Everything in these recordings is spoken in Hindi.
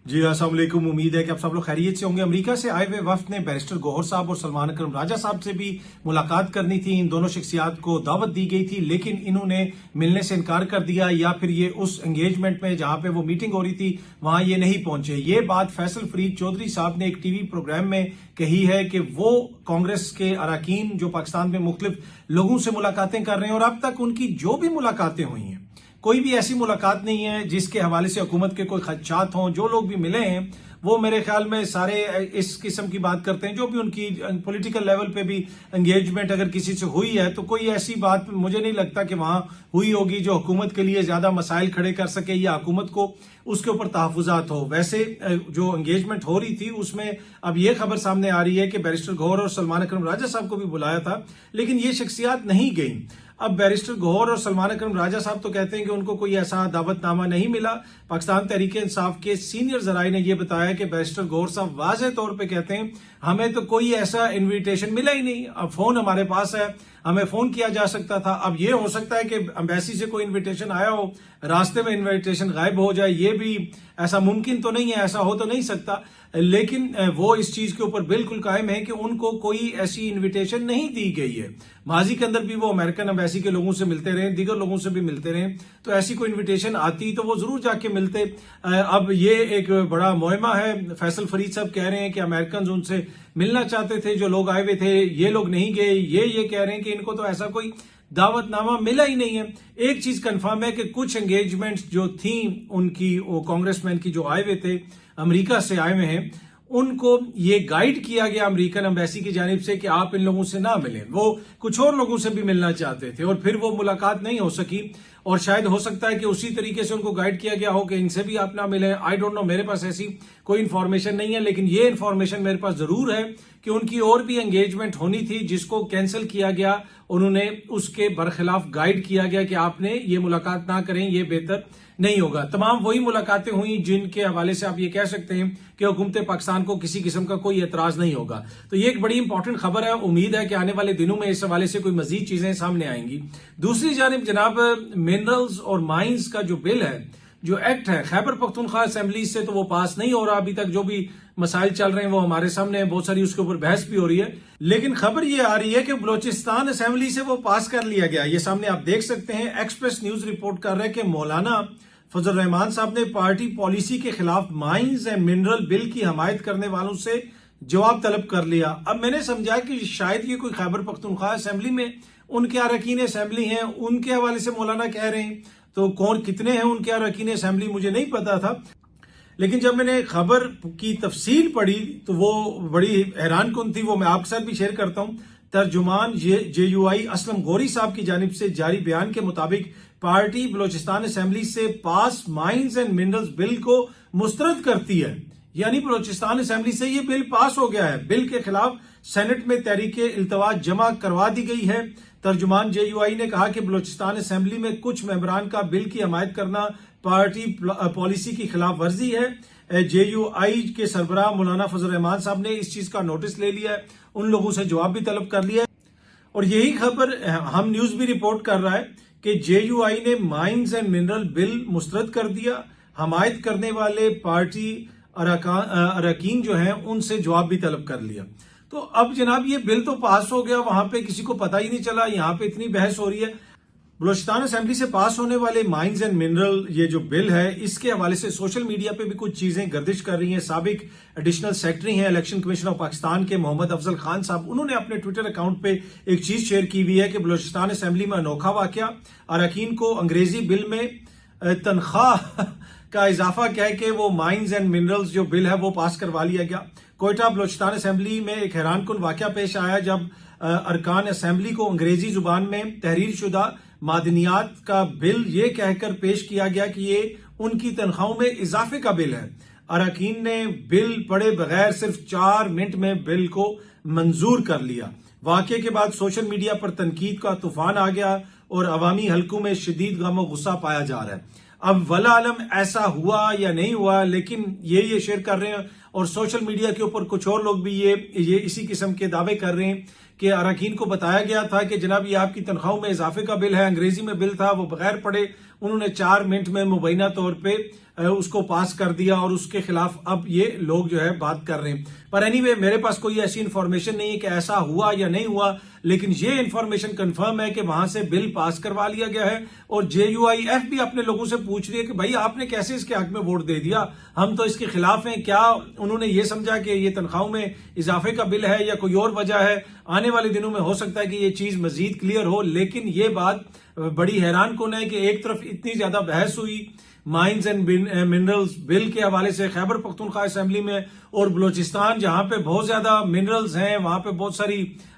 जी अस्सलाम वालेकुम। उम्मीद है कि आप सब लोग खैरियत से होंगे। अमेरिका से आए हुए वफ्द ने बैरिस्टर गौहर साहब और सलमान अकरम राजा साहब से भी मुलाकात करनी थी। इन दोनों शख्सियात को दावत दी गई थी, लेकिन इन्होंने मिलने से इनकार कर दिया, या फिर ये उस एंगेजमेंट में जहां पे वो मीटिंग हो रही थी वहां ये नहीं पहुंचे। ये बात फैसल फरीद चौधरी साहब ने एक टीवी प्रोग्राम में कही है कि वो कांग्रेस के अरकान जो पाकिस्तान में मुख्तलिफ लोगों से मुलाकातें कर रहे हैं, और अब तक उनकी जो भी मुलाकातें हुई हैं कोई भी ऐसी मुलाकात नहीं है जिसके हवाले से हुकूमत के कोई खदशात हों। जो लोग भी मिले हैं वो मेरे ख्याल में सारे इस किस्म की बात करते हैं। जो भी उनकी पॉलिटिकल लेवल पे भी एंगेजमेंट अगर किसी से हुई है तो कोई ऐसी बात मुझे नहीं लगता कि वहां हुई होगी जो हुकूमत के लिए ज्यादा मसाइल खड़े कर सके या हुकूमत को उसके ऊपर तहफुजात हो। वैसे जो एंगेजमेंट हो रही थी उसमें अब यह खबर सामने आ रही है कि बैरिस्टर गौहर और सलमान अकरम राजा साहब को भी बुलाया था, लेकिन ये शख्सियात नहीं गई। अब बैरिस्टर गौहर और सलमान अकरम राजा साहब तो कहते हैं कि उनको कोई ऐसा दावतनामा नहीं मिला। पाकिस्तान तहरीक इंसाफ के सीनियर जराये ने यह बताया कि बैरिस्टर गौहर साहब वाज़ेह तौर पे कहते हैं हमें तो कोई ऐसा इनविटेशन मिला ही नहीं। अब फोन हमारे पास है, हमें फोन किया जा सकता था। अब यह हो सकता है कि एम्बेसी से कोई इनविटेशन आया हो, रास्ते में इनविटेशन गायब हो जाए, ये भी ऐसा मुमकिन तो नहीं है, ऐसा हो तो नहीं सकता। लेकिन वो इस चीज के ऊपर बिल्कुल कायम है कि उनको कोई ऐसी इनविटेशन नहीं दी गई है। माजी के अंदर भी वो अमेरिकन एम्बेसी के लोगों से मिलते रहे, दीगर लोगों से भी मिलते रहे, तो ऐसी कोई इनविटेशन आती तो वो जरूर जाके मिलते। अब ये एक बड़ा मुहिमा है। फैसल फरीद साहब कह रहे हैं कि अमेरिकन उनसे मिलना चाहते थे, जो लोग आए हुए थे ये लोग नहीं गए। ये कह रहे हैं कि इनको तो ऐसा कोई दावतनामा मिला ही नहीं है। एक चीज कंफर्म है कि कुछ एंगेजमेंट्स जो थी उनकी, वो कांग्रेसमैन की जो आए हुए थे अमेरिका से आए हुए हैं, उनको ये गाइड किया गया अमेरिकन एम्बेसी की जानिब से कि आप इन लोगों से ना मिलें। वो कुछ और लोगों से भी मिलना चाहते थे और फिर वो मुलाकात नहीं हो सकी, और शायद हो सकता है कि उसी तरीके से उनको गाइड किया गया हो कि इनसे भी आप ना मिलें। आई डोंट नो, मेरे पास ऐसी कोई इंफॉर्मेशन नहीं है, लेकिन ये इंफॉर्मेशन मेरे पास जरूर है कि उनकी और भी एंगेजमेंट होनी थी जिसको कैंसिल किया गया। उन्होंने उसके बरखिलाफ गाइड किया गया कि आपने ये मुलाकात ना करें, ये बेहतर नहीं होगा। तमाम वही मुलाकातें हुई जिनके हवाले से आप ये कह सकते हैं कि हुकूमत पाकिस्तान को किसी किस्म का कोई एतराज नहीं होगा। तो ये एक बड़ी इंपॉर्टेंट खबर है। उम्मीद है कि आने वाले दिनों में इस हवाले से कोई मजीद चीजें सामने आएंगी। दूसरी जानिब जनाब, मिनरल्स और माइंस का जो बिल है, जो एक्ट है, खैबर पख्तूनख्वा असेंबली से तो वो पास नहीं हो रहा अभी तक। जो भी मसाइल चल रहे हैं वो हमारे सामने है, बहुत सारी उसके ऊपर बहस भी हो रही है, लेकिन खबर ये आ रही है कि बलोचिस्तान असेंबली से वो पास कर लिया गया। ये सामने आप देख सकते हैं। एक्सप्रेस न्यूज रिपोर्ट कर रहे हैं कि मौलाना फजल रहमान साहब ने पार्टी पॉलिसी के खिलाफ माइंस एंड मिनरल बिल की हमायत करने वालों से जवाब तलब कर लिया। अब मैंने समझा कि शायद ये कोई खैबर पख्तूनख्वा असेंबली में उनके अरकान असेंबली हैं, उनके हवाले से मौलाना कह रहे हैं। तो कौन कितने हैं उनके अरकान असेंबली मुझे नहीं पता था, लेकिन जब मैंने खबर की तफसील पढ़ी तो वो बड़ी हैरान कुन थी। वो मैं आपके साथ भी शेयर करता हूं। तर्जुमान JUI असलम गौरी साहब की जानिब से जारी बयान के मुताबिक पार्टी बलोचिस्तान असेंबली से पास माइंस एंड मिनरल्स बिल को मुस्तरद करती है। यानी बलोचिस्तान असेंबली से ये बिल पास हो गया है। बिल के खिलाफ सेनेट में तहरीक इल्तवाज जमा करवा दी गई है। तर्जुमान JUI ने कहा कि बलोचिस्तान असेंबली में कुछ मेंबरान का बिल की हमायत करना पार्टी पॉलिसी की खिलाफ वर्जी है। JUI के सरबराह मौलाना फजल रहमान साहब ने इस चीज का नोटिस ले लिया है, उन लोगों से जवाब भी तलब कर लिया है। और यही खबर हम न्यूज भी रिपोर्ट कर रहा है कि JUI ने माइंस एंड मिनरल बिल मुस्तरद कर दिया। हमायत करने वाले पार्टी अरकान जो हैं उनसे जवाब भी तलब कर लिया। तो अब जनाब ये बिल तो पास हो गया, वहां पे किसी को पता ही नहीं चला। यहाँ पे इतनी बहस हो रही है। बलोचिस्तान असेंबली से पास होने वाले माइंस एंड मिनरल ये जो बिल है, इसके हवाले से सोशल मीडिया पे भी कुछ चीजें गर्दिश कर रही हैं। साबिक एडिशनल सेक्रेटरी हैं इलेक्शन कमीशन ऑफ पाकिस्तान के मोहम्मद अफजल खान साहब, उन्होंने अपने ट्विटर अकाउंट पे एक चीज शेयर की हुई है कि बलोचिस्तान असेंबली में अनोखा वाकया, अरकान को अंग्रेजी बिल में तनख्वाह का इजाफा कह के वो माइंस एंड मिनरल्स जो बिल है वो पास करवा लिया गया। कोयटा बलोचिस्तान असेंबली में एक हैरान कुन वाकया पेश आया जब अरकान असेंबली को अंग्रेजी जुबान में तहरीर शुदा मादनियात का बिल ये कहकर पेश किया गया कि ये उनकी तनख्वाहों में इजाफे का बिल है। अरकान ने बिल पढ़े बगैर सिर्फ 4 मिनट में बिल को मंजूर कर लिया। वाकये के बाद सोशल मीडिया पर तनकीद का तूफान आ गया और अवामी हलकों में शदीद गम और गुस्सा पाया जा रहा है। अब वला आलम ऐसा हुआ या नहीं हुआ, लेकिन ये शेयर कर रहे हैं और सोशल मीडिया के ऊपर कुछ और लोग भी ये इसी किस्म के दावे कर रहे हैं कि अरकान को बताया गया था कि जनाब ये आपकी तनख्वाहों में इजाफे का बिल है। अंग्रेजी में बिल था, वो बगैर पढ़े उन्होंने 4 मिनट में मुबैना तौर पे उसको पास कर दिया और उसके खिलाफ अब ये लोग जो है बात कर रहे हैं। पर एनीवे मेरे पास कोई ऐसी इंफॉर्मेशन नहीं है कि ऐसा हुआ या नहीं हुआ, लेकिन ये इंफॉर्मेशन कंफर्म है कि वहां से बिल पास करवा लिया गया है और JUIF भी अपने लोगों से पूछ रही है कि भाई आपने कैसे इसके हक में वोट दे दिया, हम तो इसके खिलाफ हैं। क्या उन्होंने ये समझा कि ये तनख्वाहों में इजाफे का बिल है या कोई और वजह है? आने वाले दिनों में हो सकता है कि ये चीज मजीद क्लियर हो, लेकिन ये बात बड़ी हैरान कौन है कि एक तरफ इतनी ज्यादा बहस हुई माइंस एंड मिनरल्स बिल के हवाले से खैबर पख्तूनख्वा असेंबली में, और बलूचिस्तान जहां पे बहुत ज्यादा मिनरल्स हैं, वहां पे बहुत सारी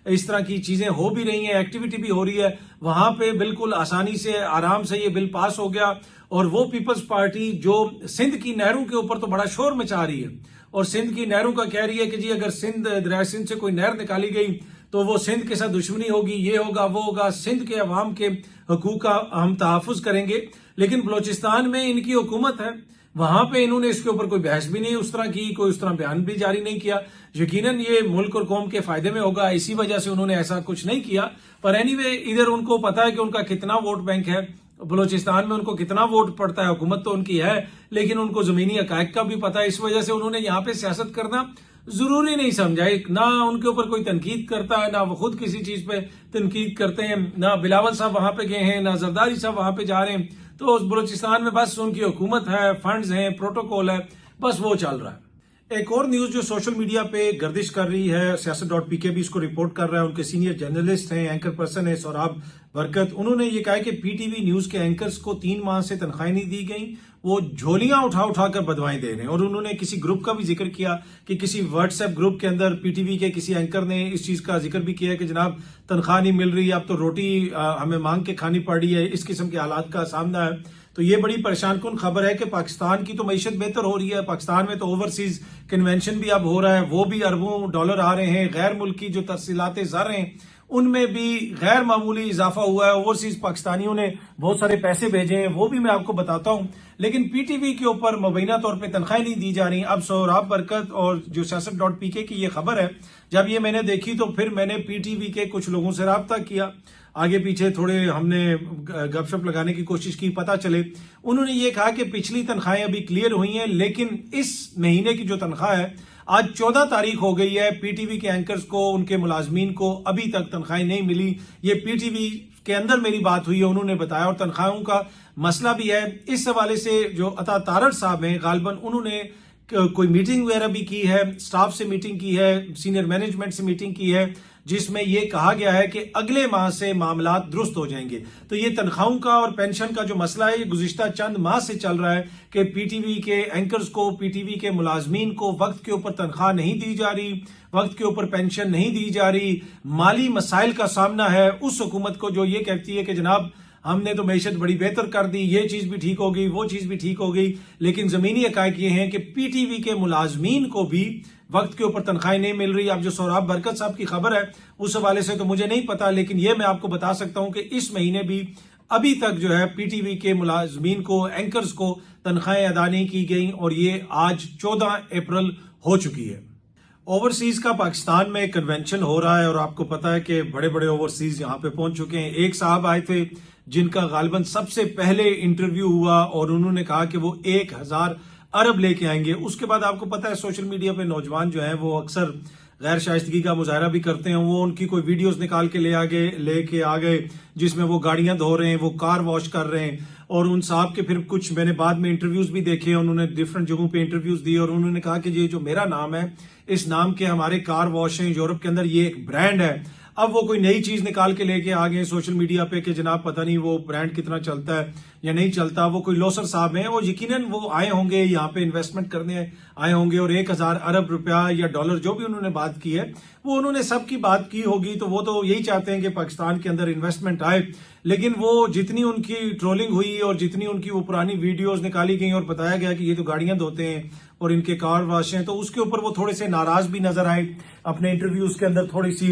इस तरह की चीजें हो भी रही हैं, एक्टिविटी भी हो रही है, वहां पे बिल्कुल आसानी से आराम से ये बिल पास हो गया। और वो पीपल्स पार्टी जो सिंध की नहरों के ऊपर तो बड़ा शोर मचा रही है और सिंध की नहरों का कह रही है कि जी अगर दरिया सिंध से कोई नहर निकाली गई तो वो सिंध के साथ दुश्मनी होगी, ये होगा वो होगा, सिंध के अवाम के हकूक का हम तहफ़्फ़ुज़ करेंगे। लेकिन बलूचिस्तान में इनकी हुकूमत है, वहां पे इन्होंने इसके ऊपर कोई बहस भी नहीं उस तरह की, कोई उस तरह बयान भी जारी नहीं किया। यकीनन ये मुल्क और कौम के फायदे में होगा, इसी वजह से उन्होंने ऐसा कुछ नहीं किया। पर एनीवे इधर उनको पता है कि उनका कितना वोट बैंक है, बलूचिस्तान में उनको कितना वोट पड़ता है, हुकूमत तो उनकी है लेकिन उनको जमीनी हकायक का भी पता है। इस वजह से उन्होंने यहाँ पे सियासत करना जरूरी नहीं समझा, ना उनके ऊपर कोई तनकीद करता है, ना वो खुद किसी चीज पे तनकीद करते हैं, ना बिलावल साहब वहां पे गए हैं, ना जरदारी साहब वहां पे जा रहे हैं। तो बलूचिस्तान में बस उनकी हुकूमत है, फंड्स हैं, प्रोटोकॉल है, बस वो चल रहा है। एक और न्यूज जो सोशल मीडिया पे गर्दिश कर रही है, सियासत.pk भी इसको रिपोर्ट कर रहा है, उनके सीनियर जर्नलिस्ट हैं, एंकर पर्सन है सोराब बरकत, उन्होंने ये कहा कि PTV न्यूज के एंकर्स को 3 माह से तनख्वाहें नहीं दी गई, वो झोलियां उठा उठा कर बदवाएं दे रहे हैं। और उन्होंने किसी ग्रुप का भी जिक्र किया कि किसी व्हाट्सएप ग्रुप के अंदर PTV के किसी एंकर ने इस चीज का जिक्र भी किया कि जनाब तनख्वाह नहीं मिल रही, अब तो रोटी हमें मांग के खानी पड़ रही है, इस किस्म के हालात का सामना है। तो ये बड़ी परेशान कुन खबर है कि पाकिस्तान की तो मईशत बेहतर हो रही है, पाकिस्तान में तो ओवरसीज कन्वेंशन भी अब हो रहा है, वो भी अरबों डॉलर आ रहे हैं, गैर मुल्की जो तरसीलाते ज़र हैं उनमें भी गैर मामूली इजाफा हुआ है, ओवरसीज पाकिस्तानियों ने बहुत सारे पैसे भेजे हैं, वो भी मैं आपको बताता हूं। लेकिन PTV के ऊपर मुबैना तौर पर तनख्वाहें नहीं दी जा रही। अब सोराब बरकत और जो सियासत.pk की ये खबर है, जब ये मैंने देखी तो फिर मैंने PTV के कुछ लोगों से रब्ता किया, आगे पीछे थोड़े हमने गपशप लगाने की कोशिश की, पता चले उन्होंने ये कहा कि पिछली तनख्वाहें अभी क्लियर हुई हैं, लेकिन इस महीने की जो तनख्वाह है आज 14 तारीख हो गई है, PTV के एंकर्स को, उनके मुलाजमीन को अभी तक तनख्वाहें नहीं मिली। ये PTV के अंदर मेरी बात हुई है, उन्होंने बताया, और तनख्वाहों का मसला भी है। इस हवाले से जो अता तारड़ साहब हैं गालिबन, उन्होंने कोई मीटिंग वगैरह भी की है, स्टाफ से मीटिंग की है, सीनियर मैनेजमेंट से मीटिंग की है, जिसमें यह कहा गया है कि अगले माह से मामला दुरुस्त हो जाएंगे। तो ये तनख्वाहों का और पेंशन का जो मसला है, ये गुज़िश्ता चंद माह से चल रहा है कि PTV के एंकर्स को, PTV के मुलाजमीन को वक्त के ऊपर तनख्वाह नहीं दी जा रही, वक्त के ऊपर पेंशन नहीं दी जा रही, माली मसाइल का सामना है उस हुकूमत को जो ये कहती है कि जनाब हमने तो मैशत बड़ी बेहतर कर दी, ये चीज भी ठीक हो गई, वो चीज भी ठीक हो गई। लेकिन जमीनी हकायक ये हैं कि PTV के मुलाजमीन को भी वक्त के ऊपर तनख्वाहें नहीं मिल रही। अब जो सोराब बरकत साहब की खबर है उस हवाले से तो मुझे नहीं पता, लेकिन ये मैं आपको बता सकता हूं कि इस महीने भी अभी तक जो है PTV के मुलाजमीन को, एंकर्स को तनख्वाहें अदा नहीं की गई, और ये आज 14 अप्रैल हो चुकी है। ओवरसीज का पाकिस्तान में कन्वेंशन हो रहा है और आपको पता है कि बड़े बड़े ओवरसीज यहां पे पहुंच चुके हैं। एक साहब आए थे जिनका गालिबन सबसे पहले इंटरव्यू हुआ और उन्होंने कहा कि वो 1000 अरब लेके आएंगे। उसके बाद आपको पता है सोशल मीडिया पे नौजवान जो हैं वो अक्सर गैर शाइस्तगी का मुजाहरा भी करते हैं। वो उनकी कोई वीडियोस निकाल के लेके आ गए जिसमें वो गाड़ियां धो रहे हैं, वो कार वॉश कर रहे हैं, और उन साहब के फिर कुछ मैंने बाद में इंटरव्यूज भी देखे, उन्होंने डिफरेंट जगहों पे इंटरव्यूज दिए और उन्होंने कहा कि ये जो मेरा नाम है, इस नाम के हमारे कार वॉश हैं यूरोप के अंदर, ये एक ब्रांड है। अब वो कोई नई चीज निकाल के लेके आ गए सोशल मीडिया पे कि जनाब पता नहीं वो ब्रांड कितना चलता है या नहीं चलता। वो कोई लोसर साहब हैं, वो यकीनन वो आए होंगे यहाँ पे इन्वेस्टमेंट करने आए होंगे, और 1000 अरब रुपया या डॉलर जो भी उन्होंने बात की है वो उन्होंने सबकी बात की होगी। तो वो तो यही चाहते हैं कि पाकिस्तान के अंदर इन्वेस्टमेंट आए, लेकिन वो जितनी उनकी ट्रोलिंग हुई और जितनी उनकी वो पुरानी वीडियोस निकाली गई और बताया गया कि ये तो गाड़ियां धोते हैं और इनके कार वॉश हैं, तो उसके ऊपर वो थोड़े से नाराज भी नजर आए। अपने इंटरव्यूज के अंदर थोड़ी सी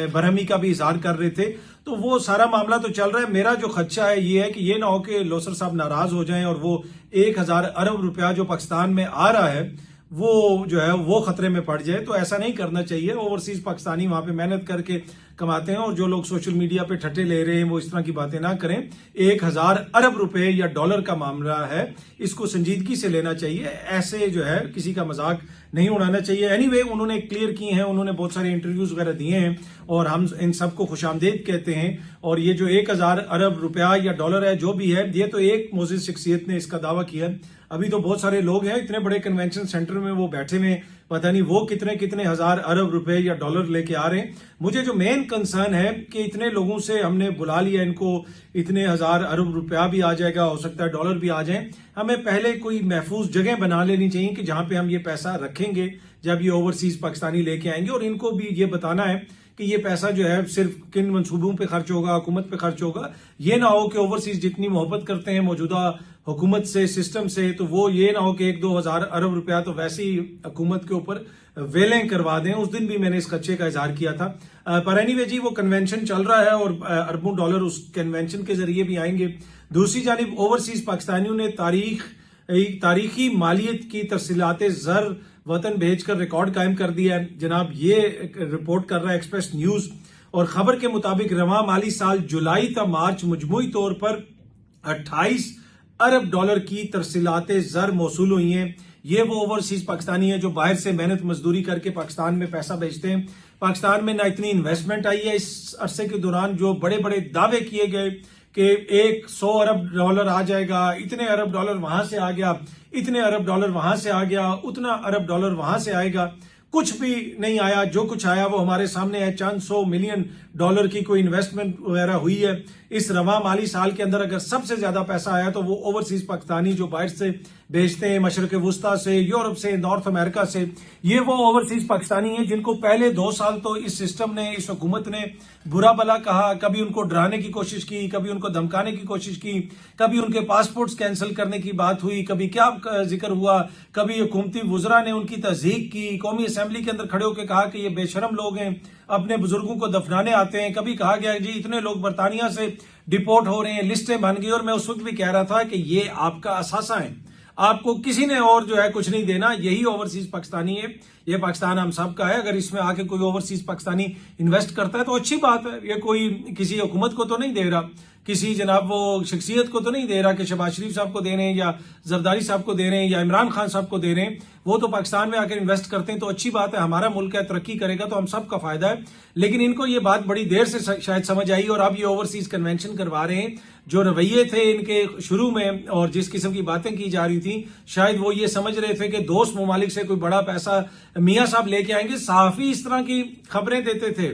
बरहमी का भी इजहार कर रहे थे। तो वो सारा मामला तो चल रहा है। मेरा जो खदशा है ये है कि ये ना हो कि लोसर साहब नाराज हो जाएं और वो 1000 अरब रुपया जो पाकिस्तान में आ रहा है वो जो है वो खतरे में पड़ जाए। तो ऐसा नहीं करना चाहिए। ओवरसीज पाकिस्तानी वहां पे मेहनत करके कमाते हैं, और जो लोग सोशल मीडिया पे ठट्टे ले रहे हैं वो इस तरह की बातें ना करें। 1000 अरब रुपए या डॉलर का मामला है, इसको संजीदगी से लेना चाहिए। ऐसे जो है किसी का मजाक नहीं उड़ाना चाहिए। एनीवे, उन्होंने क्लियर की हैं, उन्होंने बहुत सारे इंटरव्यूज वगैरह दिए हैं, और हम इन सबको खुशामदीद कहते हैं। और ये जो 1000 अरब रुपया या डॉलर है जो भी है, ये तो एक मोजिज शख्सियत ने इसका दावा किया है। अभी तो बहुत सारे लोग हैं इतने बड़े कन्वेंशन सेंटर में वो बैठे हुए, पता नहीं वो कितने कितने हजार अरब रुपए या डॉलर लेके आ रहे हैं। मुझे जो मेन कंसर्न है कि इतने लोगों से हमने बुला लिया, इनको इतने हजार अरब रुपया भी आ जाएगा, हो सकता है डॉलर भी आ जाए। हमें पहले कोई महफूज जगह बना लेनी चाहिए कि जहां पे हम ये पैसा रखेंगे जब ये ओवरसीज पाकिस्तानी लेके आएंगे, और इनको भी ये बताना है कि ये पैसा जो है सिर्फ किन मंसूबों पे खर्च होगा, हुकूमत पे खर्च होगा। ये ना हो कि ओवरसीज जितनी मोहब्बत करते हैं मौजूदा हुकूमत से, सिस्टम से, तो वो ये ना हो कि 1-2 हजार अरब रुपया तो वैसे ही हुकूमत के ऊपर वेलें करवा दें। उस दिन भी मैंने इस खदशे का इजहार किया था। पर एनीवे जी, वो कन्वेंशन चल रहा है और अरबों डॉलर उस कन्वेंशन के जरिए भी आएंगे। दूसरी जानिब ओवरसीज पाकिस्तानियों ने तारीखी मालियत की तरसीलात ज़र वतन भेजकर रिकॉर्ड कायम कर दिया है। जनाब, ये रिपोर्ट कर रहा है एक्सप्रेस न्यूज, और खबर के मुताबिक रवां माली साल जुलाई ता मार्च मजमूई तौर पर 28 अरब डॉलर की तरसीलात ज़र मौसूल हुई हैं। ये वो ओवरसीज पाकिस्तानी है जो बाहर से मेहनत मजदूरी करके पाकिस्तान में पैसा भेजते हैं। पाकिस्तान में ना इतनी इन्वेस्टमेंट आई है इस अरसे के दौरान, जो बड़े बड़े दावे किए गए कि 100 अरब डॉलर आ जाएगा, इतने अरब डॉलर वहां से आ गया, इतने अरब डॉलर वहां से आ गया, उतना अरब डॉलर वहां से आएगा, कुछ भी नहीं आया। जो कुछ आया वो हमारे सामने है। 400 मिलियन डॉलर की कोई इन्वेस्टमेंट वगैरह हुई है इस रवा माली साल के अंदर। अगर सबसे ज्यादा पैसा आया तो वो ओवरसीज पाकिस्तानी जो बाहर से भेजते हैं, मशरक वुस्ता से, यूरोप से, नॉर्थ अमेरिका से, ये वो ओवरसीज पाकिस्तानी हैं जिनको पहले 2 साल तो इस सिस्टम ने, इस हुकूमत ने बुरा भला कहा। कभी उनको डराने की कोशिश की, कभी उनको धमकाने की कोशिश की, कभी उनके पासपोर्ट्स कैंसिल करने की बात हुई, कभी क्या जिक्र हुआ, कभी हुकूमती वुजरा ने उनकी तस्दीक की, कौमी असेंबली के अंदर खड़े होकर कहा कि ये बेशरम लोग हैं, अपने बुजुर्गों को दफनाने आते हैं। कभी कहा गया जी इतने लोग बरतानिया से डिपोर्ट हो रहे हैं, लिस्टें बन गई। और मैं उस वक्त भी कह रहा था कि ये आपका असासा है, आपको किसी ने और जो है कुछ नहीं देना, यही ओवरसीज पाकिस्तानी है। ये पाकिस्तान हम सब का है। अगर इसमें आके कोई ओवरसीज पाकिस्तानी इन्वेस्ट करता है तो अच्छी बात है। ये कोई किसी हुकूमत को तो नहीं दे रहा, किसी जनाब वो शख्सियत को तो नहीं दे रहा कि शहबाज शरीफ साहब को दे रहे हैं, या जरदारी साहब को दे रहे हैं, या इमरान खान साहब को दे रहे हैं। वो तो पाकिस्तान में आकर इन्वेस्ट करते हैं तो अच्छी बात है, हमारा मुल्क है, तरक्की करेगा तो हम सब का फायदा है। लेकिन इनको ये बात बड़ी देर से शायद समझ आई, और अब ये ओवरसीज कन्वेंशन करवा रहे हैं। जो रवैये थे इनके शुरू में और जिस किस्म की बातें की जा रही थी, शायद वो ये समझ रहे थे कि दोस्त ममालिक से कोई बड़ा पैसा मियां साहब लेके आएंगे। साफी इस तरह की खबरें देते थे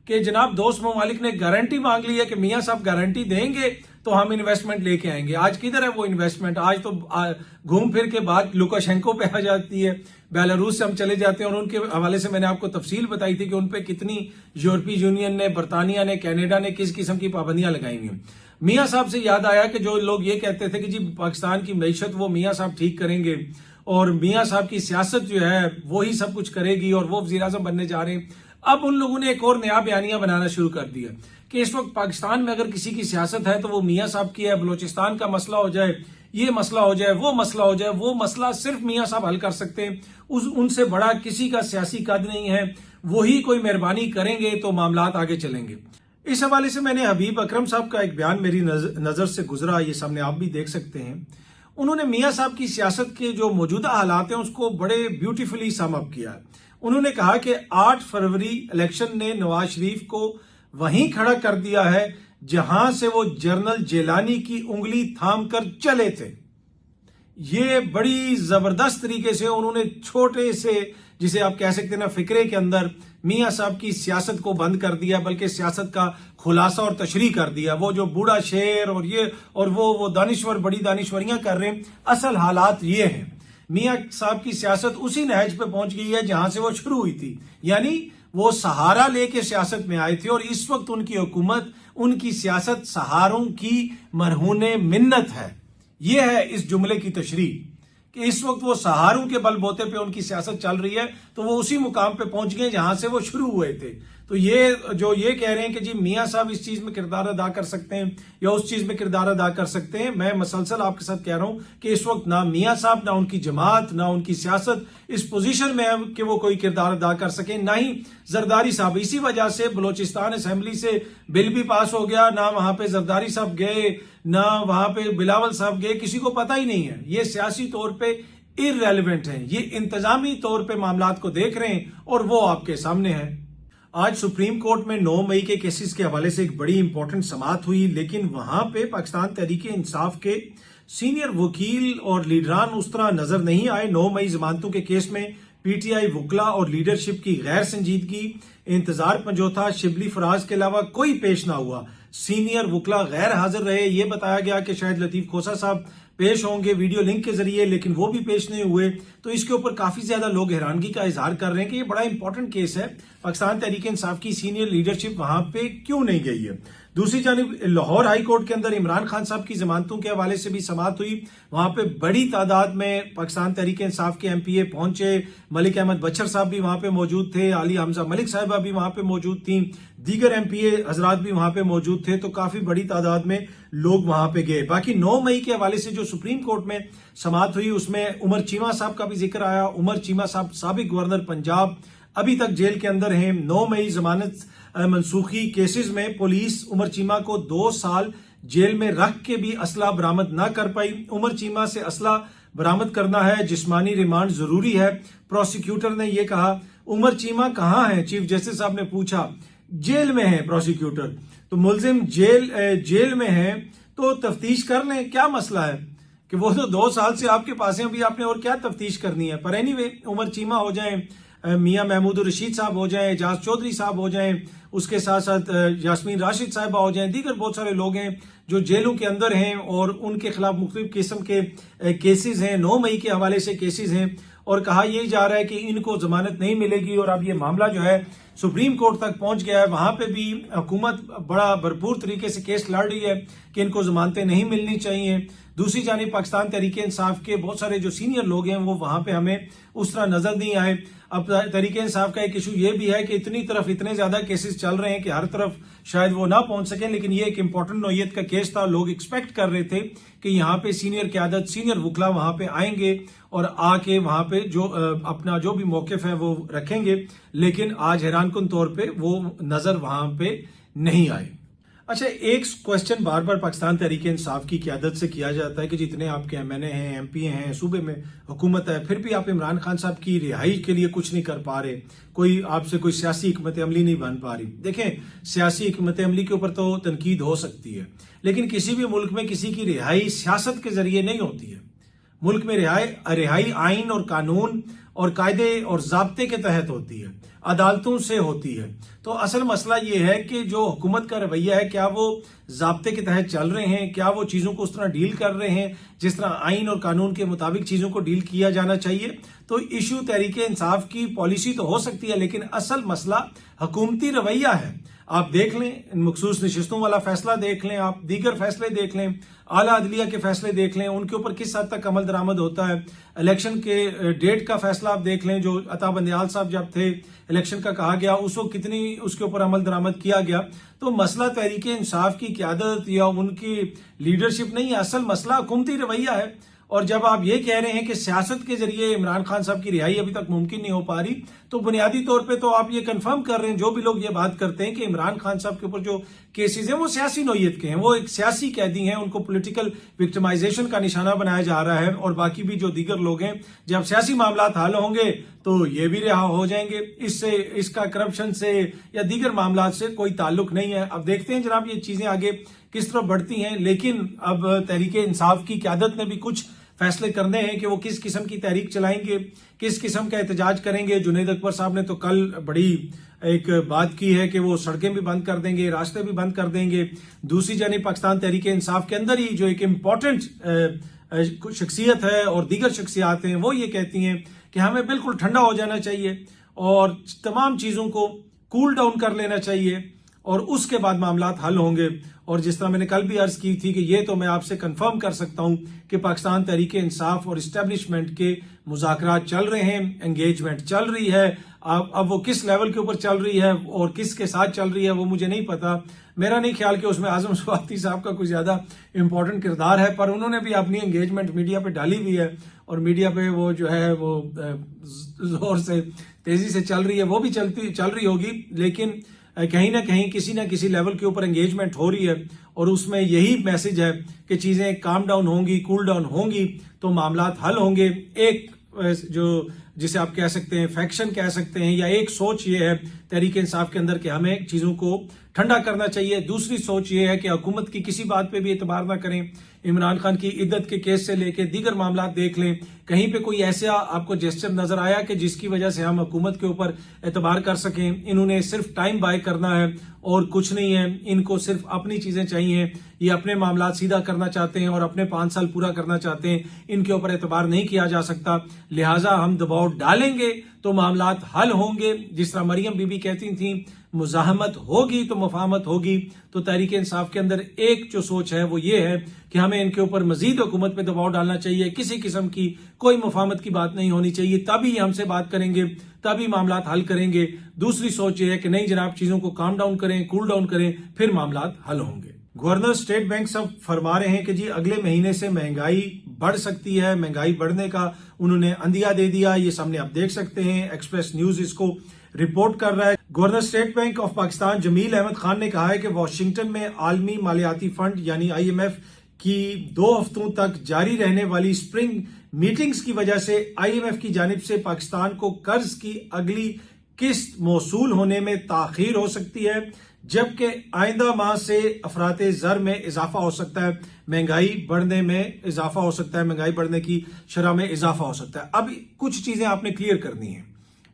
कि जनाब दोस्त ममालिक ने गारंटी मांग ली है कि मियां साहब गारंटी देंगे तो हम इन्वेस्टमेंट लेके आएंगे। आज किधर है वो इन्वेस्टमेंट? आज तो घूम फिर के बात लुकाशेंको पे आ जाती है, बेलारूस से हम चले जाते हैं। और उनके हवाले से मैंने आपको तफसील बताई थी कि उनपे कितनी यूरोपीय यूनियन ने, बरतानिया ने, कनाडा ने किस किस्म की पाबंदियां लगाई हुई हैं। मियां साहब से याद आया कि जो लोग ये कहते थे कि जी पाकिस्तान की मईशत वो मियां साहब ठीक करेंगे और मियां साहब की सियासत जो है वो ही सब कुछ करेगी और वो वजीर आजम बनने जा रहे हैं। अब उन लोगों ने एक और नया बयानिया बनाना शुरू कर दिया कि इस वक्त पाकिस्तान में अगर किसी की सियासत है तो वो मियां साहब की है। बलोचिस्तान का मसला हो जाए, ये मसला हो जाए, वो मसला हो जाए, वो मसला सिर्फ मियां साहब हल कर सकते हैं। उनसे बड़ा किसी का सियासी कद नहीं है, वही कोई मेहरबानी करेंगे तो मामलात आगे चलेंगे। इस हवाले से मैंने हबीब अकरम साहब का एक बयान मेरी नजर से गुजरा, ये सामने आप भी देख सकते हैं। उन्होंने मियां साहब की सियासत के जो मौजूदा हालात हैं उसको बड़े ब्यूटीफुली सम अप किया। उन्होंने कहा कि 8 फरवरी इलेक्शन ने नवाज शरीफ को वहीं खड़ा कर दिया है जहां से वो जनरल जेलानी की उंगली थाम कर चले थे। ये बड़ी जबरदस्त तरीके से उन्होंने छोटे से, जिसे आप कह सकते हैं ना, फिक्रे के अंदर मियां साहब की सियासत को बंद कर दिया, बल्कि सियासत का खुलासा और तशरीह कर दिया। वो जो बूढ़ा शेर और ये और वो दानिश्वर बड़ी दानिश्वरियां कर रहे हैं, असल हालात ये हैं। मियां साहब की सियासत उसी नहज पे पहुंच गई है जहां से वो शुरू हुई थी, यानी वो सहारा लेके सियासत में आए थे और इस वक्त उनकी हुकूमत, उनकी सियासत सहारों की मरहूने मिन्नत है। यह है इस जुमले की तशरीह कि इस वक्त वो सहारों के बलबोते पे उनकी सियासत चल रही है, तो वो उसी मुकाम पे पहुंच गए जहां से वो शुरू हुए थे। तो ये जो ये कह रहे हैं कि जी मियां साहब इस चीज में किरदार अदा कर सकते हैं या उस चीज में किरदार अदा कर सकते हैं, मैं मसलसल आपके साथ कह रहा हूं कि इस वक्त ना मियां साहब, ना उनकी जमात, ना उनकी सियासत इस पोजीशन में है कि वो कोई किरदार अदा कर सके, ना ही जरदारी साहब। इसी वजह से बलोचिस्तान असेंबली से बिल भी पास हो गया, ना वहां पे जरदारी साहब गए, ना वहां पे बिलावल साहब गए, किसी को पता ही नहीं है। ये सियासी तौर पे इररेलेवेंट है, ये इंतजामी तौर पे मामलात को देख रहे हैं और वो आपके सामने है। आज सुप्रीम कोर्ट में 9 मई के केसेस के हवाले से एक बड़ी इंपॉर्टेंट समाअत हुई, लेकिन वहां पे पाकिस्तान तहरीक इंसाफ के सीनियर वकील और लीडरान उस तरह नजर नहीं आए। 9 मई जमानतों के केस में पीटीआई वकला और लीडरशिप की गैर संजीदगी, इंतजार पंजोथा, शिबली फराज के अलावा कोई पेश ना हुआ। सीनियर वकला गैर हाजिर रहे। ये बताया गया कि शायद लतीफ खोसा साहब पेश होंगे वीडियो लिंक के जरिए, लेकिन वो भी पेश नहीं हुए। तो इसके ऊपर काफी ज्यादा लोग हैरानगी का इजहार कर रहे हैं कि ये बड़ा इंपॉर्टेंट केस है, पाकिस्तान तहरीक इंसाफ की सीनियर लीडरशिप वहां पे क्यों नहीं गई है। दूसरी जानिब लाहौर हाई कोर्ट के अंदर इमरान खान साहब की जमानतों के हवाले से भी समाअत हुई। वहां पे बड़ी तादाद में पाकिस्तान तहरीक इंसाफ के एमपीए पहुंचे। मलिक अहमद बचर साहब भी वहां पे मौजूद थे, आली हमजा मलिक साहिबा भी वहां पे मौजूद थी, दीगर एमपीए हजरात भी वहां पे मौजूद थे। तो काफी बड़ी तादाद में लोग वहां पे गए। बाकी 9 मई के हवाले से जो सुप्रीम कोर्ट में समाअत हुई उसमें उमर चीमा साहब का भी जिक्र आया। उमर चीमा साहब साबिक गवर्नर पंजाब, अभी तक जेल के अंदर हैं। 9 मई जमानत मनसूखी केसेस में पुलिस उमर चीमा को 2 साल जेल में रख के भी असला बरामद न कर पाई। उमर चीमा से असला बरामद करना है, जिस्मानी रिमांड जरूरी है। प्रोसिक्यूटर ने यह कहा। उमर चीमा कहां है, चीफ जस्टिस साहब ने पूछा। जेल में है प्रोसिक्यूटर, तो मुलजिम जेल में है तो तफ्तीश कर लें, क्या मसला है कि वो तो 2 साल से आपके पास है, अभी आपने और क्या तफ्तीश करनी है। पर एनीवे उमर चीमा हो जाए, मियां महमूद रशीद साहब हो जाएं, एजाज चौधरी साहब हो जाएं, उसके साथ साथ यास्मीन राशिद साहिबा हो जाएं, दीगर बहुत सारे लोग हैं जो जेलों के अंदर हैं और उनके खिलाफ मुख्तलिफ किस्म के केसेस हैं। 9 मई के हवाले से केसेस हैं और कहा यही जा रहा है कि इनको जमानत नहीं मिलेगी। और अब ये मामला जो है सुप्रीम कोर्ट तक पहुंच गया है। वहां पे भी हुकूमत बड़ा भरपूर तरीके से केस लड़ रही है कि इनको जमानतें नहीं मिलनी चाहिए। दूसरी जानिब पाकिस्तान तहरीक इंसाफ के बहुत सारे जो सीनियर लोग हैं वो वहां पे हमें उस तरह नजर नहीं आए। अब तहरीक इंसाफ का एक इशू ये भी है कि इतनी तरफ इतने ज्यादा केसेस चल रहे हैं कि हर तरफ शायद वो ना पहुंच सकें, लेकिन ये एक इंपॉर्टेंट नौयत का केस था। लोग एक्सपेक्ट कर रहे थे कि यहाँ पे सीनियर क़यादत, सीनियर वकला वहां पे आएंगे और आके वहां पे जो अपना जो भी मौकिफ है वो रखेंगे, लेकिन आज हैरानकुन तौर पे वो नजर वहां पे नहीं आए। अच्छा, एक क्वेश्चन बार बार पाकिस्तान तहरीक इंसाफ की क़यादत से किया जाता है कि जितने आपके एमएनए हैं, एमपी हैं, सूबे में हुकूमत है, फिर भी आप इमरान खान साहब की रिहाई के लिए कुछ नहीं कर पा रहे, कोई आपसे कोई सियासी हिकमत अमली नहीं बन पा रही। देखें, सियासी हिकमत अमली के ऊपर तो तनकीद हो सकती है, लेकिन किसी भी मुल्क में किसी की रिहाई सियासत के जरिए नहीं होती है। मुल्क में रिहाई आइन और कानून और कायदे और जाब्ते के तहत होती है, अदालतों से होती है। तो असल मसला ये है कि जो हुकूमत का रवैया है, क्या वो जाब्ते के तहत चल रहे हैं, क्या वो चीजों को उस तरह डील कर रहे हैं जिस तरह आइन और कानून के मुताबिक चीजों को डील किया जाना चाहिए। तो इशू तहरीक इंसाफ की पॉलिसी तो हो सकती है, लेकिन असल मसला हुकूमती रवैया है। आप देख लें, मखसूस नशिस्तों वाला फैसला देख लें, आप दीगर फैसले देख लें, आला अदलिया के फैसले देख लें, उनके ऊपर किस हद तक अमल दरामद होता है। इलेक्शन के डेट का फैसला आप देख लें, जो अता बंदियाल साहब जब थे इलेक्शन का कहा गया उस वक्त कितनी उसके ऊपर अमल दरामद किया गया। तो मसला तहरीक इंसाफ की क़यादत या उनकी लीडरशिप नहीं है, असल मसला हुकूमती रवैया है। और जब आप ये कह रहे हैं कि सियासत के जरिए इमरान खान साहब की रिहाई अभी तक मुमकिन नहीं हो पा रही, तो बुनियादी तौर पे तो आप ये कंफर्म कर रहे हैं, जो भी लोग ये बात करते हैं कि इमरान खान साहब के ऊपर जो केसेस हैं वो सियासी नौयत के हैं, वो एक सियासी कैदी हैं, उनको पॉलिटिकल विक्टिमाइजेशन का निशाना बनाया जा रहा है। और बाकी भी जो दीगर लोग हैं, जब सियासी मामला हल होंगे तो ये भी रिहा हो जाएंगे। इससे, इसका करप्शन से या दीगर मामला से कोई ताल्लुक नहीं है। अब देखते हैं जनाब ये चीजें आगे किस तरफ बढ़ती हैं, लेकिन अब तहरीक इंसाफ की क़यादत ने भी कुछ फैसले करने हैं कि वो किस किस्म की तहरीक चलाएंगे, किस किस्म का एहतजाज करेंगे। जुनैद अकबर साहब ने तो कल बड़ी एक बात की है कि वो सड़कें भी बंद कर देंगे, रास्ते भी बंद कर देंगे। दूसरी जानिब पाकिस्तान तहरीक इंसाफ के अंदर ही जो एक इम्पॉर्टेंट शख्सियत है और दीगर शख्सियात हैं, वो ये कहती हैं कि हमें बिल्कुल ठंडा हो जाना चाहिए और तमाम चीज़ों को कूल डाउन कर लेना चाहिए और उसके बाद मामला हल होंगे। और जिस तरह मैंने कल भी अर्ज की थी कि ये तो मैं आपसे कंफर्म कर सकता हूं कि पाकिस्तान तहरीक इंसाफ और इस्टेब्लिशमेंट के मुज़ाकरात चल रहे हैं, एंगेजमेंट चल रही है। अब वो किस लेवल के ऊपर चल रही है और किसके साथ चल रही है वो मुझे नहीं पता। मेरा नहीं ख्याल कि उसमें आजम स्वाति साहब का कुछ ज्यादा इंपॉर्टेंट किरदार है, पर उन्होंने भी अपनी एंगेजमेंट मीडिया पे डाली हुई है और मीडिया पे वो जो है वो जोर से तेजी से चल रही है, वो भी चल रही होगी, लेकिन कहीं ना कहीं किसी ना किसी लेवल के ऊपर एंगेजमेंट हो रही है और उसमें यही मैसेज है कि चीजें काम डाउन होंगी, कूल डाउन होंगी तो मामलात हल होंगे। एक जो जिसे आप कह सकते हैं फैक्शन कह सकते हैं या एक सोच ये है तहरीक इंसाफ के अंदर कि हमें चीजों को ठंडा करना चाहिए। दूसरी सोच ये है कि हुकूमत की किसी बात पे भी एतबार ना करें। इमरान खान की इद्दत के केस से लेके दीगर मामला देख लें, कहीं पे कोई ऐसा आपको जेस्चर नजर आया कि जिसकी वजह से हम हुकूमत के ऊपर एतबार कर सकें। इन्होंने सिर्फ टाइम बाय करना है और कुछ नहीं है, इनको सिर्फ अपनी चीजें चाहिए, ये अपने मामला सीधा करना चाहते हैं और अपने 5 साल पूरा करना चाहते हैं, इनके ऊपर एतबार नहीं किया जा सकता। लिहाजा हम दबाव डालेंगे तो मामलात हल होंगे। जिस तरह मरियम बीबी कहती थी मुजाहमत होगी तो मुफाहमत होगी, तो तहरीक इंसाफ के अंदर एक जो सोच है वो ये है कि हमें इनके ऊपर मजीद हुकूमत पे दबाव डालना चाहिए, किसी किस्म की कोई मुफाहमत की बात नहीं होनी चाहिए, तभी ये हमसे बात करेंगे, तभी मामलात हल करेंगे। दूसरी सोच ये है कि नहीं जनाब, चीजों को काम डाउन करें, कूल डाउन करें, फिर मामलात हल होंगे। गवर्नर स्टेट बैंक सब फरमा रहे हैं कि जी अगले महीने से महंगाई बढ़ सकती है। महंगाई बढ़ने का उन्होंने अंदिया दे दिया, ये सामने आप देख सकते हैं, एक्सप्रेस न्यूज इसको रिपोर्ट कर रहा है। Governor State Bank of Pakistan Jamil Ahmed Khan ने कहा है कि वॉशिंगटन में आलमी मालियाती फंड यानी IMF की 2 हफ्तों तक जारी रहने वाली स्प्रिंग मीटिंग्स की वजह से IMF की जानिब से पाकिस्तान को कर्ज की अगली किस्त मौसूल होने में ताखीर हो सकती है, जबकि आइंदा माह से अफराते ज़र में इजाफा हो सकता है, महंगाई बढ़ने में इजाफा हो सकता है, महंगाई बढ़ने की शरह में इजाफा हो सकता है। अब कुछ चीजें आपने क्लियर करनी है।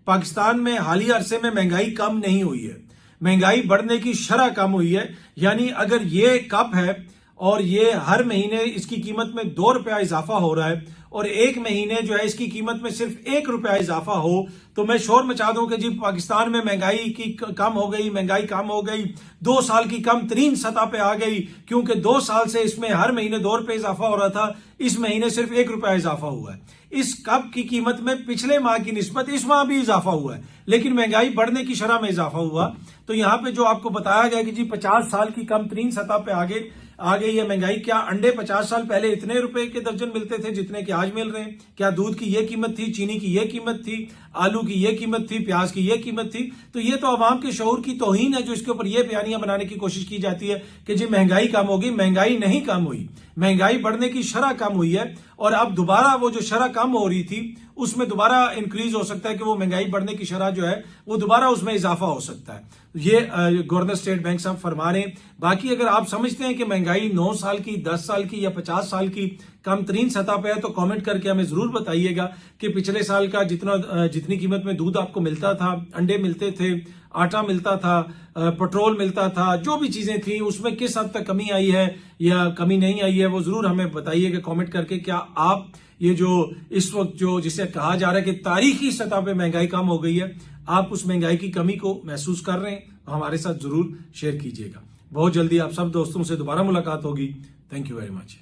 पाकिस्तान में हालिया अरसे में महंगाई कम नहीं हुई है, महंगाई बढ़ने की शरह कम हुई है। यानी अगर ये कप है और ये हर महीने इसकी कीमत में 2 रुपया इजाफा हो रहा है और एक महीने जो है इसकी कीमत में सिर्फ 1 रुपया इजाफा हो, तो मैं शोर मचा दूं कि जी पाकिस्तान में महंगाई की कम हो गई, महंगाई कम हो गई, 2 साल की कम तरीन सतह पे आ गई, क्योंकि 2 साल से इसमें हर महीने 2 रुपये इजाफा हो रहा था, इस महीने सिर्फ 1 रुपया इजाफा हुआ है। इस कप की कीमत में पिछले माह की निस्बत इस माह भी इजाफा हुआ है, लेकिन महंगाई बढ़ने की शरह में इजाफा हुआ। तो यहां पे जो आपको बताया गया कि जी 50 साल की कम तरीन सतह पे आ गई है महंगाई। क्या अंडे 50 साल पहले इतने रुपए के दर्जन मिलते थे जितने कि आज मिल रहे हैं? क्या दूध की ये कीमत थी, चीनी की ये कीमत थी, आलू की ये कीमत थी, प्याज की ये कीमत थी? तो ये तो अवाम के शऊर की तौहीन है जो इसके ऊपर ये बयानियां बनाने की कोशिश की जाती है कि जी महंगाई कम होगी। महंगाई नहीं कम हुई, महंगाई बढ़ने की शरह कम हुई है और अब दोबारा वो जो शरह कम हो रही थी उसमें दोबारा इंक्रीज हो सकता है कि वो महंगाई बढ़ने की शरह जो है वो दोबारा उसमें इजाफा हो सकता है। ये गवर्नर स्टेट बैंक साहब फरमा रहे हैं। बाकी अगर आप समझते हैं कि महंगाई 9 साल की, 10 साल की या 50 साल की कम तरीन सतह पे है तो कमेंट करके हमें जरूर बताइएगा कि पिछले साल का जितनी कीमत में दूध आपको मिलता था, अंडे मिलते थे, आटा मिलता था, पेट्रोल मिलता था, जो भी चीजें थी उसमें किस हद तक कमी आई है या कमी नहीं आई है, वो जरूर हमें बताइएगा कमेंट करके। क्या आप ये जो इस वक्त जो जिसे कहा जा रहा है कि तारीखी सतह पे महंगाई कम हो गई है, आप उस महंगाई की कमी को महसूस कर रहे हैं? हमारे साथ जरूर शेयर कीजिएगा। बहुत जल्दी आप सब दोस्तों से दोबारा मुलाकात होगी। Thank you very much.